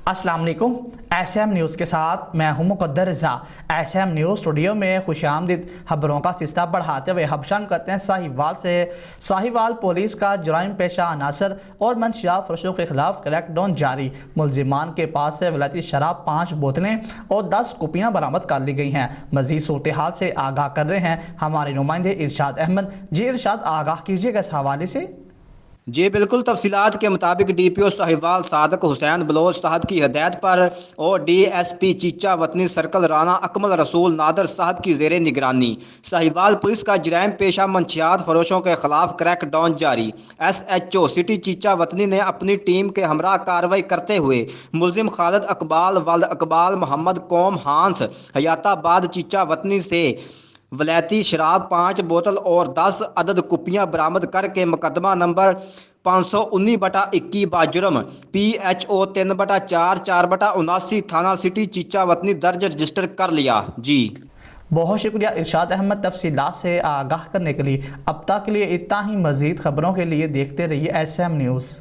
अस्सलाम वालेकुम। SM news के साथ मैं हूं मुक़द्दर रज़ा। SM न्यूज़ स्टूडियो में खुशामदीद। खबरों का सिलसिला बढ़ाते हुए हबशान करते हैं साहिवाल से। साहिवाल पुलिस का जुराइम पेशा अनासर और मंशियात फरोशों के खिलाफ क्रैकडाउन जारी। मुलजिमान के पास से विलायती शराब 5 बोतलें और 10 कुपियाँ बरामद कर ली गई हैं। मजीद सूरत हाल से आगाह कर रहे हैं हमारे नुमाइंदे इरशाद अहमद। जी इरशाद, आगाह कीजिएगा इस हवाले से। जी बिल्कुल, तफसीलात के मुताबिक DPO साहिवाल सादक हुसैन बलोच साहब की हदायत पर और DSP चीचा वतनी सर्कल राना अकमल रसूल नादर साहब की जेर निगरानी साहिवाल पुलिस का जराइम पेशा मंशियात फरोशों के खिलाफ क्रैकडाउन जारी। SHO सिटी चीचा वतनी ने अपनी टीम के हमरा कार्रवाई करते हुए मुलजिम खालिद अकबाल वल्द अकबाल मोहम्मद कौम हांस हयाताबाद चीचा वतनी से वलैती शराब 5 बोतल और 10 अदद कुपियाँ बरामद करके मुकदमा नंबर 519/21 बाजुर्म PHO 3/4 4/79 थाना सिटी चीचा वतनी दर्ज रजिस्टर कर लिया। जी बहुत शुक्रिया इरशाद अहमद तफसीलात से आगाह करने के लिए। अब तक के लिए इतना ही। मजीद खबरों के लिए देखते रहिए SM न्यूज़।